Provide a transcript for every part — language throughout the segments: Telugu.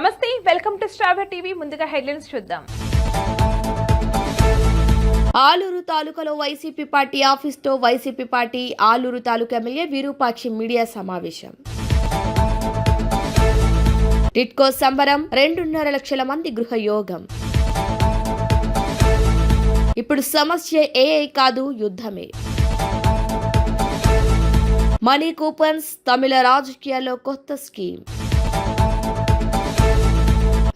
నమస్తే, వెల్కమ్ టు స్టార్ టీవీ. ముందుగా హెడ్లైన్స్ చూద్దాం. ఆలూరు తాలూకాలో వైసీపీ పార్టీ ఆఫీస్తో YCP party Aluru taluka MLA Virupakshi media సమావేశం. టిట్కో సంబరం, 2.5 లక్షల మంది గృహయోగం. ఇప్పుడు సమస్య ఏఐ కాదు, యుద్ధమే. మనీ కూపన్స్, తమిళ రాజకీయాల్లో కొత్త స్కీమ్.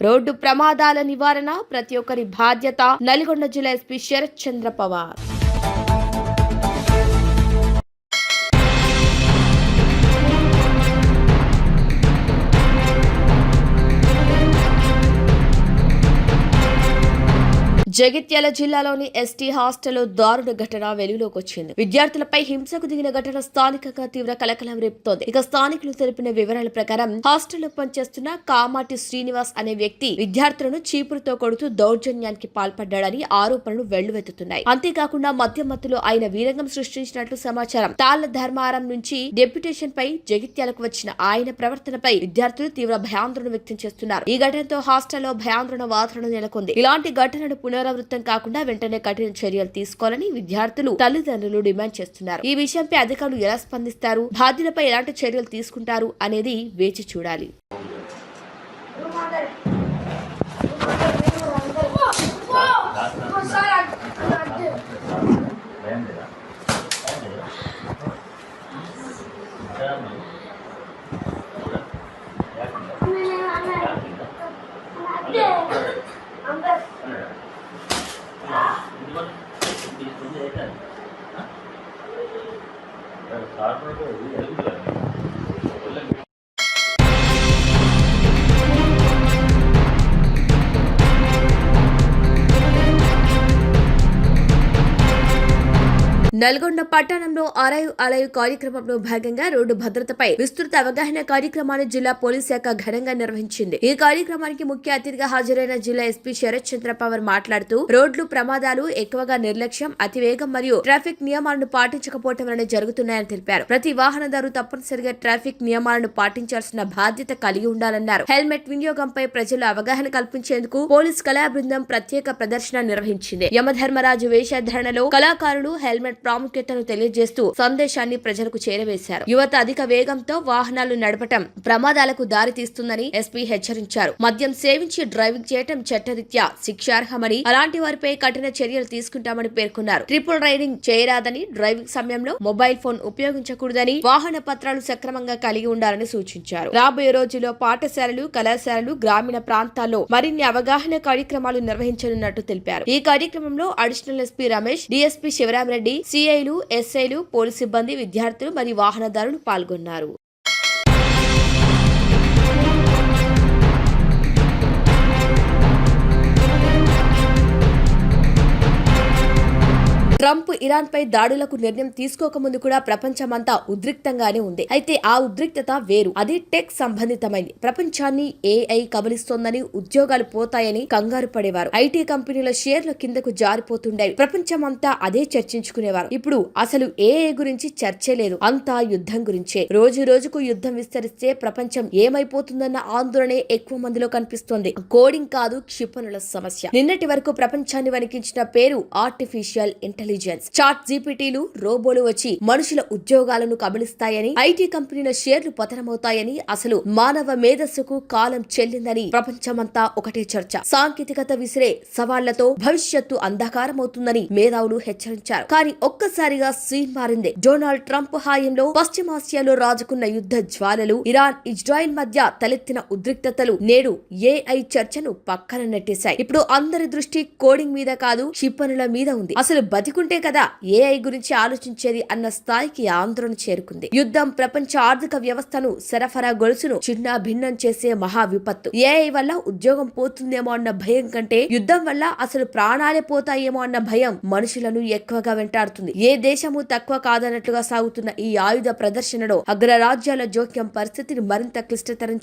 రోడ్డు ప్రమాదాల నివారణ ప్రతి ఒక్కరి బాధ్యత. నల్గొండ జిల్లా ఎస్పీ శరత్ చంద్ర పవార్. జగిత్యాల జిల్లాలోని ఎస్టీ హాస్టల్లో దారుణ ఘటన వెలుగులోకి వచ్చింది. విద్యార్థులపై హింసకు దిగిన ఘటన స్థానికంగా తీవ్ర కలకలం రేపుతోంది. ఇక స్థానికులు తెలిపిన వివరాల ప్రకారం హాస్టల్లో పనిచేస్తున్న కామాటి శ్రీనివాస్ అనే వ్యక్తి విద్యార్థులను చీపురుతో కొడుతూ దౌర్జన్యానికి పాల్పడ్డాడని ఆరోపణలు వెల్లువెత్తుతున్నాయి. అంతేకాకుండా మధ్యమత్తులో ఆయన వీరంగం సృష్టించినట్లు సమాచారం. తాళ్ల ధర్మారం నుంచి డెప్యుటేషన్ పై జగిత్యాలకు వచ్చిన ఆయన ప్రవర్తనపై విద్యార్థులు తీవ్ర భయాందోళన వ్యక్తం చేస్తున్నారు. ఈ ఘటనతో హాస్టల్లో భయాందోళన వాతావరణం నెలకొంది. ఇలాంటి ఘటనను పునరావృతం కాకుండా వెంటనే కఠిన చర్యలు తీసుకోవాలని విద్యార్థులు తల్లిదండ్రులు డిమాండ్ చేస్తున్నారు. ఈ విషయంపై అధికారులు ఎలా స్పందిస్తారు, బాధ్యులపై ఎలాంటి చర్యలు తీసుకుంటారు అనేది వేచి చూడాలి. నల్గొండ పట్టణంలో అరైవ్ అలైవ్ కార్యక్రమంలో భాగంగా రోడ్డు భద్రతపై విస్తృత అవగాహన కార్యక్రమాన్ని జిల్లా పోలీస్ శాఖ ఘనంగా నిర్వహించింది. ఈ కార్యక్రమానికి ముఖ్య అతిథిగా హాజరైన జిల్లా ఎస్పీ శరత్ చంద్ర పవార్ మాట్లాడుతూ రోడ్లు ప్రమాదాలు ఎక్కువగా నిర్లక్ష్యం, అతివేగం మరియు ట్రాఫిక్ నియమాలను పాటించకపోవడం వలన జరుగుతున్నాయని తెలిపారు. ప్రతి వాహనదారు తప్పనిసరిగా ట్రాఫిక్ నియమాలను పాటించాల్సిన బాధ్యత కలిగి ఉండాలన్నారు. హెల్మెట్ వినియోగంపై ప్రజలు అవగాహన కల్పించేందుకు పోలీస్ కళా బృందం ప్రత్యేక ప్రదర్శన నిర్వహించింది. యమధర్మరాజు వేషధారణలో కళాకారులు హెల్మెట్ ప్రాముఖ్యతను తెలియజేస్తూ సందేశాన్ని ప్రజలకు చేరవేశారు. యువత అధిక వేగంతో వాహనాలు నడపటం ప్రమాదాలకు దారి తీస్తుందని ఎస్పీ హెచ్చరించారు. మద్యం సేవించి డ్రైవింగ్ చేయటం చట్టరీత్యా శిక్షార్హమని, అలాంటి వారిపై కఠిన చర్యలు తీసుకుంటామని పేర్కొన్నారు. ట్రిపుల్ రైడింగ్ చేయరాదని, డ్రైవింగ్ సమయంలో మొబైల్ ఫోన్ ఉపయోగించకూడదని, వాహన పత్రాలు సక్రమంగా కలిగి ఉండాలని సూచించారు. రాబోయే రోజుల్లో పాఠశాలలు, కళాశాలలు, గ్రామీణ ప్రాంతాల్లో మరిన్ని అవగాహన కార్యక్రమాలు నిర్వహించనున్నట్టు తెలిపారు. ఈ కార్యక్రమంలో additional SP Ramesh, DSP Sivaramareddy, సిఐలు, ఎస్ఐలు, పోలీసు సిబ్బంది, విద్యార్థులు మరియు వాహనదారులు పాల్గొన్నారు. ట్రంప్ ఇరాన్ పై దాడులకు నిర్ణయం తీసుకోకముందు కూడా ప్రపంచమంతా ఉద్రిక్తంగానే ఉంది. అయితే ఆ ఉద్రిక్తత వేరు, అది టెక్ సంబంధితమైంది. ప్రపంచాన్ని ఏఐ కబలిస్తోందని, ఉద్యోగాలు పోతాయని కంగారు పడేవారు. ఐటీ కంపెనీల షేర్లు కిందకు జారిపోతుండేవి. ప్రపంచమంతా అదే చర్చించుకునేవారు. ఇప్పుడు అసలు ఏఐ గురించి చర్చే లేదు, అంతా యుద్ధం గురించే. రోజు రోజుకు యుద్ధం విస్తరిస్తే ప్రపంచం ఏమైపోతుందన్న ఆందోళనే ఎక్కువ మందిలో కనిపిస్తోంది. కోడింగ్ కాదు, క్షిపణుల సమస్య. నిన్నటి వరకు ప్రపంచాన్ని వణికించిన పేరు ఆర్టిఫిషియల్ ఇంటెలిజెన్స్. చాట్ జీపీటీలు, రోబోలు వచ్చి మనుషుల ఉద్యోగాలను కబలిస్తాయని, ఐటీ కంపెనీల షేర్లు పతనమవుతాయని, అసలు మానవ మేధస్సుకు కాలం చెల్లిందని ప్రపంచమంతా ఒకటే చర్చ. సాంకేతికత విసిరే సవాళ్లతో భవిష్యత్తు అంధకారమవుతుందని మేధావులు హెచ్చరించారు. కానీ ఒక్కసారిగా సీన్ మారింది. డొనాల్డ్ ట్రంప్ హాయంలో పశ్చిమాసియాలో రాజుకున్న యుద్ధ జ్వాలలు, ఇరాన్, ఇజ్రాయెల్ మధ్య తలెత్తిన ఉద్రిక్తతలు నేడు ఏఐ చర్చను పక్కన నెట్టేశాయి. ఇప్పుడు అందరి దృష్టి కోడింగ్ మీద కాదు, క్షిపణుల మీద ఉంది. అసలు బతికుంటే కదా ఏఐ గురించి ఆలోచించేది అన్న స్థాయికి ఆందోళన చేరుకుంది. యుద్ధం ప్రపంచ ఆర్థిక వ్యవస్థను, సరఫరా గొలుసును చిన్న భిన్నం చేసే మహా విపత్తు. ఏఐ వల్ల ఉద్యోగం పోతుందేమో అన్న భయం కంటే యుద్ధం వల్ల అసలు ప్రాణాలే పోతాయేమో అన్న భయం మనుషులను ఎక్కువగా వెంటాడుతుంది. ఏ దేశము తక్కువ కాదన్నట్లుగా సాగుతున్న ఈ ఆయుధ ప్రదర్శనలో అగ్రరాజ్యాల జోక్యం పరిస్థితిని మరింత క్లిష్టతరం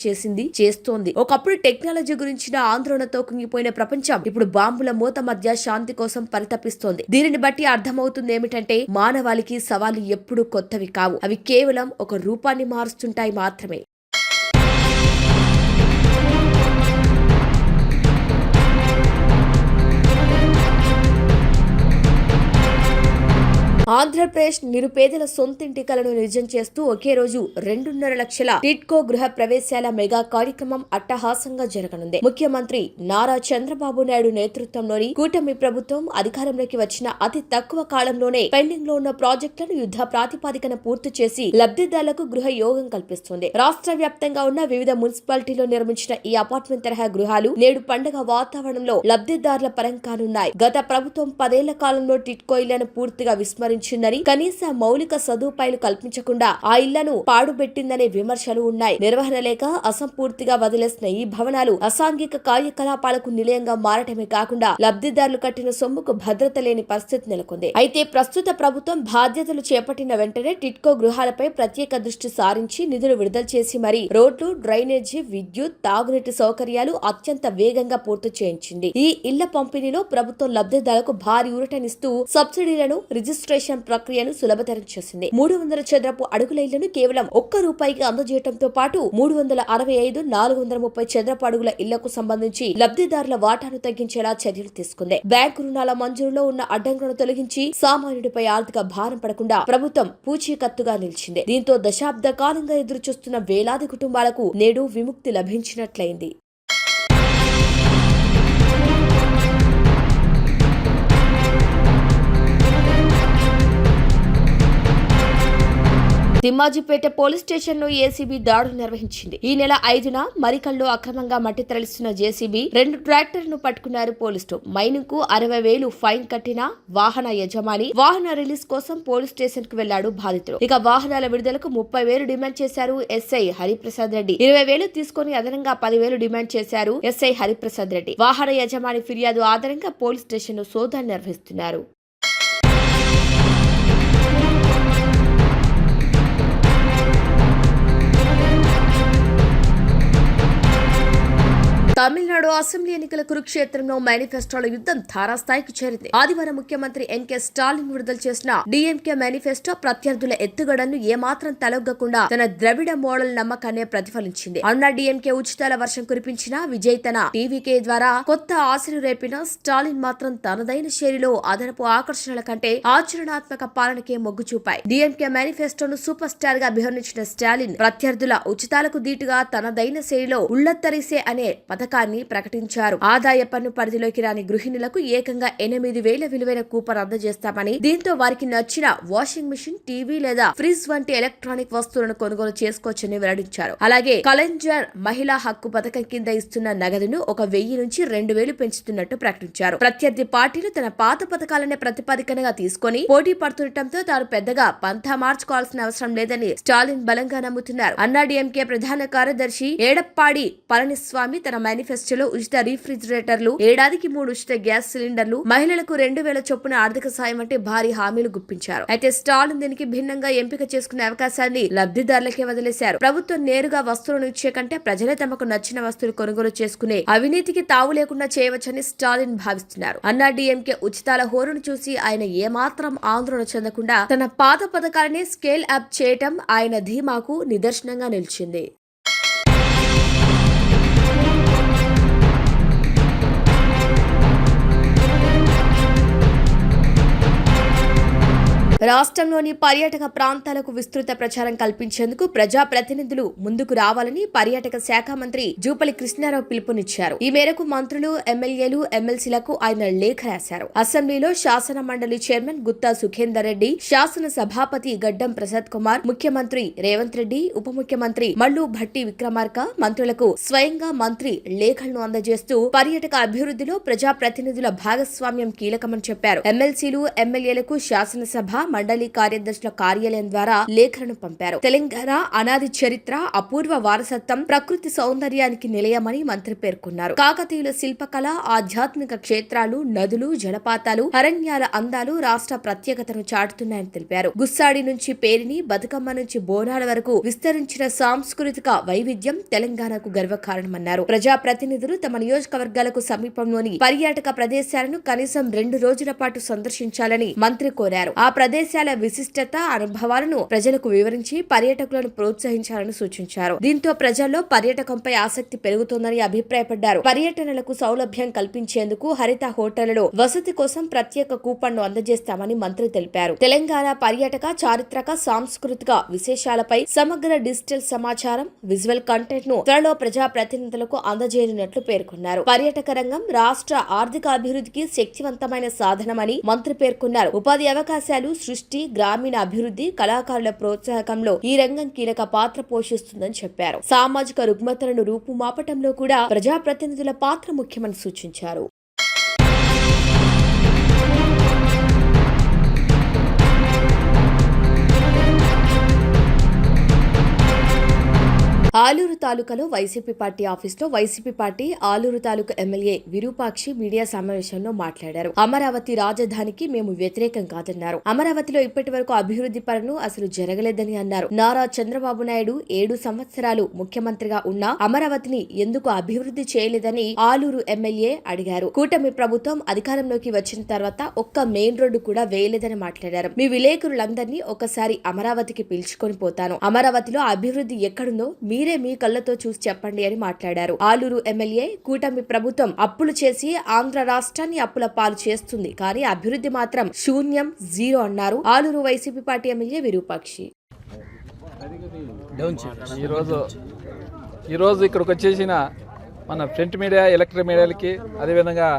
చేస్తోంది. ఒకప్పుడు టెక్నాలజీ గురించిన ఆందోళనతో కుంగిపోయిన ప్రపంచం ఇప్పుడు బాంబుల మూత మధ్య శాంతి కోసం పరితపిస్తోంది. దీనిని బట్టి అర్థమవుతుంది ఏమిటంటే మానవాళికి సవాళ్లు ఎప్పుడూ కొత్తవి కావు, అవి కేవలం ఒక రూపాన్ని మారుస్తుంటాయి మాత్రమే. ఆంధ్రప్రదేశ్ నిరుపేదల సొంతింటి కలను నిజం చేస్తూ ఒకే రోజు 2.5 లక్షల టిడ్కో గృహ ప్రవేశాల మెగా కార్యక్రమం అట్టహాసంగా జరగనుంది. ముఖ్యమంత్రి నారా చంద్రబాబు నాయుడు నేతృత్వంలోని కూటమి ప్రభుత్వం అధికారంలోకి వచ్చిన అతి తక్కువ కాలంలోనే పెండింగ్ లో ఉన్న ప్రాజెక్టులను యుద్ధ ప్రాతిపదికన పూర్తి చేసి లబ్ధిదారులకు గృహ యోగం కల్పిస్తుంది. రాష్ట్ర వ్యాప్తంగా ఉన్న వివిధ మున్సిపాలిటీలో నిర్మించిన ఈ అపార్ట్మెంట్ తరహా గృహాలు నేడు పండుగ వాతావరణంలో లబ్ధిదారుల పరం కానున్నాయి. గత ప్రభుత్వం 10 ఏళ్ల కాలంలో టిడ్కో ఇళ్లను పూర్తిగా విస్మరించిందని, కనీస మౌలిక సదుపాయాలు కల్పించకుండా ఆ ఇళ్లను పాడుబెట్టిందనే విమర్శలు ఉన్నాయి. నిర్వహణ లేక అసంపూర్తిగా వదిలేసిన ఈ భవనాలు అసాంఘిక కార్యకలాపాలకు నిలయంగా మారటమే కాకుండా లబ్ధిదారులు కట్టిన సొమ్ముకు భద్రత లేని పరిస్థితి నెలకొంది. అయితే ప్రస్తుత ప్రభుత్వం బాధ్యతలు చేపట్టిన వెంటనే టిడ్కో గృహాలపై ప్రత్యేక దృష్టి సారించి నిధులు విడుదల చేసి మరీ రోడ్లు, డ్రైనేజీ, విద్యుత్, తాగునీటి సౌకర్యాలు అత్యంత వేగంగా పూర్తి చేయించింది. ఈ ఇళ్ల పంపిణీలో ప్రభుత్వం లబ్ధిదారులకు భారీ ఊరటనిస్తూ సబ్సిడీలను, రిజిస్ట్రేషన్ ప్రక్రియను సులభతరం చేసింది. 300 చదరపు అడుగుల ఇళ్లను కేవలం ₹1 అందజేయడంతో పాటు 365, 430 చదరపు అడుగుల ఇళ్లకు సంబంధించి లబ్ధిదారుల వాటాను తగ్గించేలా చర్యలు తీసుకుంది. బ్యాంకు రుణాల మంజూరులో ఉన్న అడ్డంకులను తొలగించి సామాన్యుడిపై ఆర్థిక భారం పడకుండా ప్రభుత్వం పూచీకత్తుగా నిలిచింది. దీంతో దశాబ్ద కాలంగా ఎదురుచూస్తున్న వేలాది కుటుంబాలకు నేడు విముక్తి లభించినట్లయింది. తిమ్మాజిపేట పోలీస్ స్టేషన్ లో ఏసీబీ దాడులు నిర్వహించింది. ఈ నెల 5న మరికల్లో అక్రమంగా మట్టి తరలిస్తున్న జేసీబీ 2 ట్రాక్టర్లను పట్టుకున్నారు పోలీసులు. మైనింగ్ కు 60,000 ఫైన్ కట్టిన వాహన యజమాని వాహన రిలీజ్ కోసం పోలీస్ స్టేషన్ కు వెళ్లాడు బాధితుడు. ఇక వాహనాల విడుదలకు 30,000 డిమాండ్ చేశారు ఎస్ఐ హరిప్రసాద్ రెడ్డి. 20,000 తీసుకుని అదనంగా 10,000 డిమాండ్ చేశారు ఎస్ఐ హరిప్రసాద్ రెడ్డి. వాహన యజమాని ఫిర్యాదు ఆధారంగా పోలీస్ స్టేషన్ లో సోదాలు నిర్వహిస్తున్నారు. తమిళనాడు అసెంబ్లీ ఎన్నికల కురుక్షేత్రంలో మేనిఫెస్టోల యుద్ధం తారాస్థాయికి చేరింది. ఆదివారం ముఖ్యమంత్రి ఎన్కే స్టాలిన్ విడుదల చేసిన డీఎంకే మేనిఫెస్టో ప్రత్యర్థుల ఎత్తుగడను ఏమాత్రం తలొగ్గకుండా తన ద్రవిడ మోడల్ నమ్మకాన్ని ప్రతిఫలించింది. అన్నా డీఎంకే ఉచితాల వర్షం కురిపించిన విజయ్ తన టీవీకే ద్వారా కొత్త ఆశలు రేపిన స్టాలిన్ మాత్రం తనదైన శైలిలో అదనపు ఆకర్షణల కంటే ఆచరణాత్మక పాలనకే మొగ్గు చూపాయి. డీఎంకే మేనిఫెస్టోను సూపర్ స్టార్ గా అభివర్ణించిన స్టాలిన్ ప్రత్యర్థుల ఉచితాలకు దీటుగా తనదైన శైలిలో ఉళ్లత్తరిసే అనే పథకాన్ని ప్రకటించారు. ఆదాయ పన్ను పరిధిలోకి రాని గృహిణులకు ఏకంగా 8,000 విలువైన కూపన్ అందజేస్తామని, దీంతో వారికి నచ్చిన వాషింగ్ మిషన్, టీవీ లేదా ఫ్రిడ్జ్ వంటి ఎలక్ట్రానిక్ వస్తువులను కొనుగోలు చేసుకోవచ్చని వెల్లడించారు. అలాగే కలెంజర్ మహిళా హక్కు పథకం కింద ఇస్తున్న నగదును 1,000 నుంచి 2,000 పెంచుతున్నట్టు ప్రకటించారు. ప్రత్యర్థి పార్టీలు తన పాత పథకాలనే ప్రతిపాదికనగా తీసుకుని పోటీ పడుతుండటంతో తాను పెద్దగా పంథా మార్చుకోవాల్సిన అవసరం లేదని స్టాలిన్ బలంగా నమ్ముతున్నారు. అన్నా డీఎంకే ప్రధాన కార్యదర్శి ఏడప్పాడి పళనిస్వామి తన మేనిఫెస్టోలో ఉచిత రీఫ్రిజిరేటర్లు, ఏడాదికి 3 ఉచిత గ్యాస్ సిలిండర్లు, మహిళలకు 2,000 చొప్పున ఆర్థిక సాయం వంటి భారీ హామీలు గుప్పించారు. అయితే స్టాలిన్ దీనికి భిన్నంగా ఎంపిక చేసుకునే అవకాశాన్ని లబ్ధిదారులకే వదిలేశారు. ప్రభుత్వం నేరుగా వస్తువులను ఇచ్చే కంటే ప్రజలే తమకు నచ్చిన వస్తువులు కొనుగోలు చేసుకునే అవినీతికి తావు లేకుండా చేయవచ్చని స్టాలిన్ భావిస్తున్నారు. అన్నా డీఎంకే ఉచితాల హోరును చూసి ఆయన ఏమాత్రం ఆందోళన చెందకుండా తన పాత పథకాలనే స్కేల్ అప్ చేయటం ఆయన ధీమాకు నిదర్శనంగా నిలిచింది. రాష్ట్రంలోని పర్యాటక ప్రాంతాలకు విస్తృత ప్రచారం కల్పించేందుకు ప్రజాప్రతినిధులు ముందుకు రావాలని పర్యాటక శాఖ మంత్రి జూపల్లి కృష్ణారావు పిలుపునిచ్చారు. ఈ మేరకు మంత్రులు, ఎమ్మెల్యేలు, ఎమ్మెల్సీలకు ఆయన లేఖ రాశారు. అసెంబ్లీలో శాసన మండలి చైర్మన్ గుత్తా సుఖేందర్ రెడ్డి, శాసన సభాపతి గడ్డం ప్రసాద్ కుమార్, ముఖ్యమంత్రి రేవంత్ రెడ్డి, ఉప ముఖ్యమంత్రి మల్లు భట్టి విక్రమార్క మంత్రులకు స్వయంగా మంత్రి లేఖలను అందజేస్తూ పర్యాటక అభివృద్ధిలో ప్రజాప్రతినిధుల భాగస్వామ్యం కీలకమని చెప్పారు. ఎమ్మెల్సీలు, ఎమ్మెల్యేలకు శాసనసభ మండలి కార్యదర్శుల కార్యాలయం ద్వారా లేఖలను పంపారు. తెలంగాణ అనాది చరిత్ర, అపూర్వ వారసత్వం, ప్రకృతి సౌందర్యానికి నిలయమని మంత్రి పేర్కొన్నారు. కాకతీయుల శిల్పకళ, ఆధ్యాత్మిక క్షేత్రాలు, నదులు, జలపాతాలు, అరణ్యాల అందాలు రాష్ట్ర ప్రత్యేకతను చాటుతున్నాయని తెలిపారు. గుస్సాడి నుంచి పేరిని, బతుకమ్మ నుంచి బోనాల వరకు విస్తరించిన సాంస్కృతిక వైవిధ్యం తెలంగాణకు గర్వకారణమన్నారు. ప్రజాప్రతినిధులు తమ నియోజకవర్గాలకు సమీపంలోని పర్యాటక ప్రదేశాలను కనీసం 2 రోజుల పాటు సందర్శించాలని మంత్రి కోరారు. ఆ ప్రదేశాల విశిష్టత అనుభవాలను ప్రజలకు వివరించి పర్యాటకులను ప్రోత్సహించాలని సూచించారు. దీంతో ప్రజల్లో పర్యాటకంపై ఆసక్తి పెరుగుతోందని అభిప్రాయపడ్డారు. పర్యటనలకు సౌలభ్యం కల్పించేందుకు హరిత హోటళ్లలో వసతి కోసం ప్రత్యేక కూపన్ను అందజేస్తామని మంత్రి తెలిపారు. తెలంగాణ పర్యాటక, చారిత్రక, సాంస్కృతిక విశేషాలపై సమగ్ర డిజిటల్ సమాచారం, విజువల్ కంటెంట్ ను త్వరలో ప్రజాప్రతినిధులకు అందజేయనున్నట్లు పేర్కొన్నారు. పర్యాటక రంగం రాష్ట్ర ఆర్థిక అభివృద్ధికి శక్తివంతమైన సాధనమని మంత్రి పేర్కొన్నారు. ఉపాధి అవకాశాలు సృష్టి, గ్రామీణ అభివృద్ధి, కళాకారుల ప్రోత్సాహకంలో ఈ రంగం కీలక పాత్ర పోషిస్తుందని చెప్పారు. సామాజిక రుగ్మతలను రూపుమాపటంలో కూడా ప్రజాప్రతినిధుల పాత్ర ముఖ్యమని సూచించారు. ఆలూరు తాలూకాలో వైసీపీ పార్టీ ఆఫీసులో YCP party Aluru taluka MLA Virupakshi media సమావేశంలో మాట్లాడారు. అమరావతి రాజధానికి మేము వ్యతిరేకం కాదన్నారు. అమరావతిలో ఇప్పటి వరకు అభివృద్ధి పనులు అసలు జరగలేదని అన్నారు. నారా చంద్రబాబు నాయుడు 7 సంవత్సరాలు ముఖ్యమంత్రిగా ఉన్నా అమరావతిని ఎందుకు అభివృద్ధి చేయలేదని ఆలూరు ఎమ్మెల్యే అడిగారు. కూటమి ప్రభుత్వం అధికారంలోకి వచ్చిన తర్వాత ఒక్క మెయిన్ రోడ్డు కూడా వేయలేదని మాట్లాడారు. మీ విలేకరులందరినీ ఒకసారి అమరావతికి పిలుచుకొని పోతాను. అమరావతిలో అభివృద్ధి ఎక్కడుందో మీరే మీ కళ్ళతో చూసి చెప్పండి అని మాట్లాడారు. ఆలూరు ఎమ్మెల్యే కూటమి ప్రభుత్వం అప్పులు చేసి ఆంధ్ర రాష్ట్రాన్ని అప్పుల పాలు చేస్తుంది, కానీ అభివృద్ధి మాత్రం శూన్యం, జీరో అన్నారు. Aluru YCP party MLA Virupakshi. ఈరోజు ఇక్కడికి వచ్చేసిన మన ప్రింట్ మీడియా, ఎలక్ట్రిక్ మీడియాలకి, అదేవిధంగా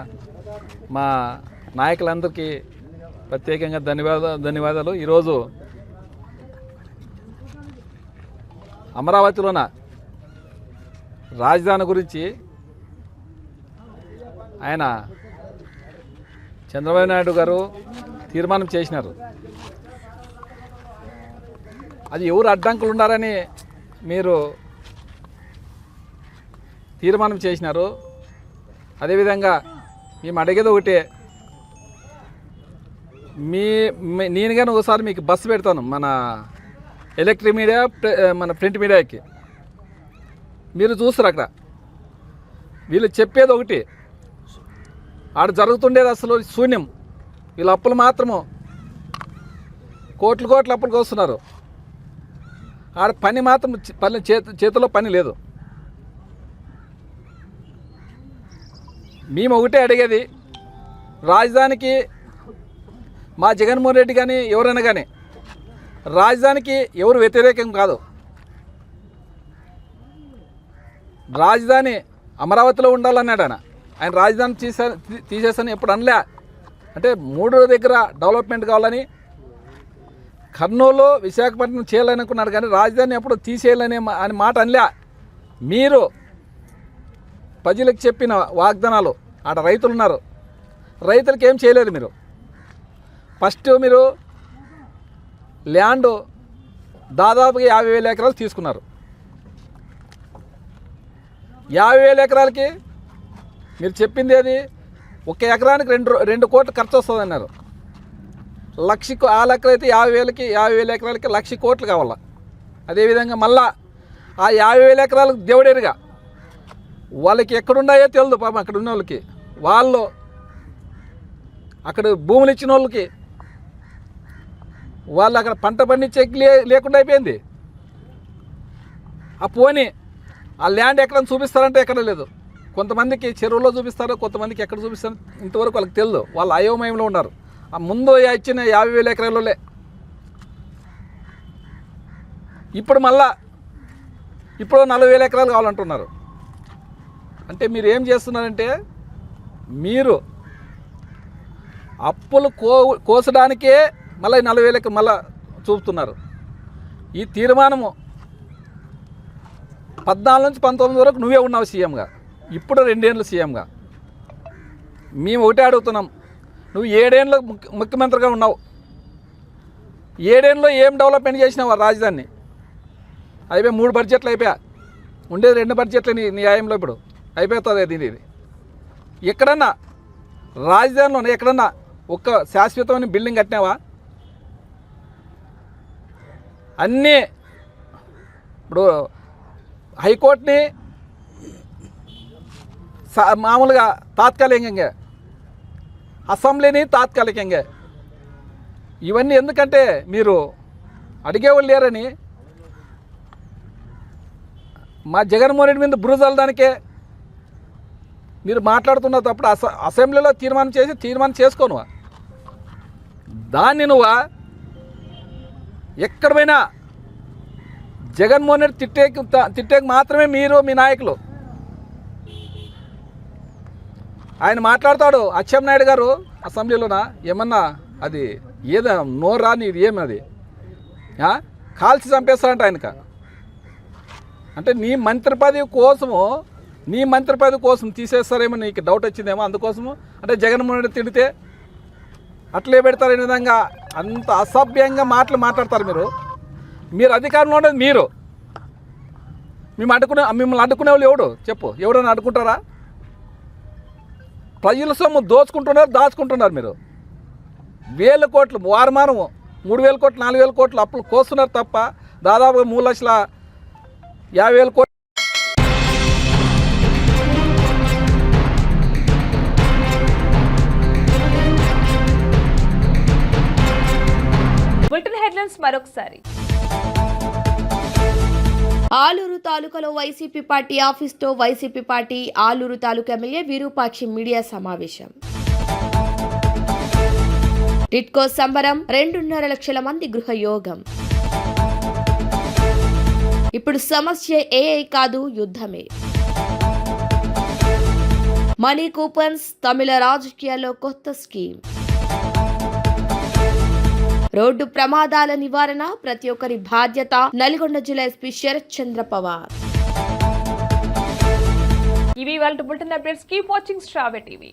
మా నాయకులందరికీ ప్రత్యేకంగా ధన్యవాదాలు. ఈరోజు అమరావతిలోన రాజధాని గురించి ఆయన చంద్రబాబు నాయుడు గారు తీర్మానం చేసినారు. అది ఎవరు అడ్డంకులు ఉన్నారని మీరు తీర్మానం చేసినారు. అదేవిధంగా మేము అడిగేది ఒకటే, నేను కానీ ఒకసారి మీకు బస్సు పెడతాను మన ఎలక్ట్రిక్ మీడియా, మన ప్రింట్ మీడియాకి. మీరు చూస్తారు అక్కడ వీళ్ళు చెప్పేది ఒకటి, ఆడ జరుగుతుండేది అసలు శూన్యం. వీళ్ళ అప్పులు మాత్రము కోట్లు అప్పులకు వస్తున్నారు. ఆడ పని మాత్రం చేతిలో పని లేదు. మేము ఒకటే అడిగేది, రాజధానికి మా జగన్మోహన్ రెడ్డి కానీ ఎవరైనా కానీ రాజధానికి ఎవరు వ్యతిరేకం కాదు. రాజధాని అమరావతిలో ఉండాలన్నాడు ఆయన రాజధాని తీసేసని ఎప్పుడు అనలే. అంటే 3 దగ్గర డెవలప్మెంట్ కావాలని, కర్నూలు, విశాఖపట్నం చేయాలనుకున్నాడు, కానీ రాజధాని ఎప్పుడు తీసేయాలని అని మాట అనలే. మీరు ప్రజలకు చెప్పిన వాగ్దానాలు, ఆడ రైతులు ఉన్నారు, రైతులకి ఏం చేయలేరు. మీరు ఫస్ట్ మీరు ల్యాండ్ దాదాపుగా 50,000 ఎకరాలు తీసుకున్నారు. 50,000 ఎకరాలకి మీరు చెప్పింది ఏది, 1 ఎకరానికి 2 కోట్లు ఖర్చు వస్తుంది అన్నారు. 1,00,000 ఆ లెక్కలు అయితే 50,000 ఎకరాలకి 1,00,000 కోట్లు కావాలా. అదేవిధంగా మళ్ళా ఆ 50,000 ఎకరాలకు దేవుడేరుగా వాళ్ళకి ఎక్కడున్నాయో తెలియదు పాపం. అక్కడ ఉన్న వాళ్ళకి, వాళ్ళు అక్కడ భూములు ఇచ్చిన వాళ్ళకి, వాళ్ళు అక్కడ పంట పండించేకి లేకుండా అయిపోయింది. ఆ పోనీ ఆ ల్యాండ్ ఎక్కడ చూపిస్తారంటే ఎక్కడ లేదు. కొంతమందికి చెరువులో చూపిస్తారు, కొంతమందికి ఎక్కడ చూపిస్తారు ఇంతవరకు వాళ్ళకి తెలియదు. వాళ్ళు అయోమయంలో ఉన్నారు. ఆ ముందు ఇచ్చిన 50,000 ఎకరాలే ఇప్పుడు మళ్ళా 40,000 ఎకరాలు కావాలంటున్నారు. అంటే మీరు ఏం చేస్తున్నారంటే, మీరు అప్పులు కోసడానికే మళ్ళీ 40,000 మళ్ళీ చూపుతున్నారు. ఈ తీర్మానము 14 నుంచి 19 వరకు నువ్వే ఉన్నావు సీఎంగా, ఇప్పుడు 2 ఏళ్ళు సీఎంగా. మేము ఒకటే అడుగుతున్నాం, నువ్వు 7 ఏళ్ళు ముఖ్యమంత్రిగా ఉన్నావు. 7 ఏళ్ళలో ఏం డెవలప్మెంట్ చేసినావు ఆ రాజధానిని? అయిపోయి 3 బడ్జెట్లు అయిపోయా, ఉండేది 2 బడ్జెట్లు నీ న్యాయంలో ఇప్పుడు అయిపోతుంది. ఇది ఎక్కడన్నా రాజధానిలోనే ఎక్కడన్నా ఒక్క శాశ్వతమైన బిల్డింగ్ కట్టినావా? అన్నీ ఇప్పుడు హైకోర్టుని మామూలుగా తాత్కాలికంగా, అసెంబ్లీని తాత్కాలికంగా, ఇవన్నీ ఎందుకంటే మీరు అడిగేవాళ్ళు లేరని మా జగన్మోహన్ రెడ్డి మీద బురదలడానికే మీరు మాట్లాడుతున్న తప్పుడు అసెంబ్లీలో తీర్మానం చేసుకోను. దాన్ని నువ్వు ఎక్కడ పోయినా జగన్మోహన్ రెడ్డి తిట్టేకి మాత్రమే మీరు మీ నాయకులు. ఆయన మాట్లాడతాడు అచ్చెన్నాయుడు గారు అసెంబ్లీలోన ఏమన్నా అది ఏదో నోరా నీది ఏమది కాల్చి చంపేస్తాడంట ఆయనక. అంటే నీ మంత్రి పదవి కోసం తీసేస్తారేమో నీకు డౌట్ వచ్చిందేమో, అందుకోసము అంటే జగన్మోహన్ రెడ్డి తిడితే అట్లే పెడతారు. ఈ విధంగా అంత అసభ్యంగా మాట్లాడతారు మీరు అధికారంలో ఉండేది మీరు. మిమ్మల్ని అడ్డుకునే వాళ్ళు ఎవడు చెప్పు? ఎవడన్నా అడ్డుకుంటారా? ప్రజల సొమ్ము దాచుకుంటున్నారు మీరు. 1000 కోట్లు వారమానము 3000 కోట్లు 4000 కోట్లు అప్పులు కోస్తున్నారు తప్ప దాదాపు 3,50,000 కోట్లు. బులెటిన్ హెడ్లైన్స్ మరొకసారి. ఆలూరు తాలూకాలో వైసీపీ పార్టీ ఆఫీస్తో YCP party Aluru taluka MLA Virupakshi media సమావేశం. టిట్కో సంబరం 2.5 లక్షల మంది గృహయోగం. ఇప్పుడు సమస్య ఏఐ కాదు యుద్ధమే. మనీ కూపన్స్ తమిళ రాజకీయాల్లో కొత్త స్కీమ్. రోడ్డు ప్రమాదాల నివారణ ప్రతి ఒక్కరి బాధ్యత నల్గొండ జిల్లా ఎస్పీ శరత్ చంద్ర పవార్. ఇవి వాళ్ళ bulletin updates. Keep watching star TV.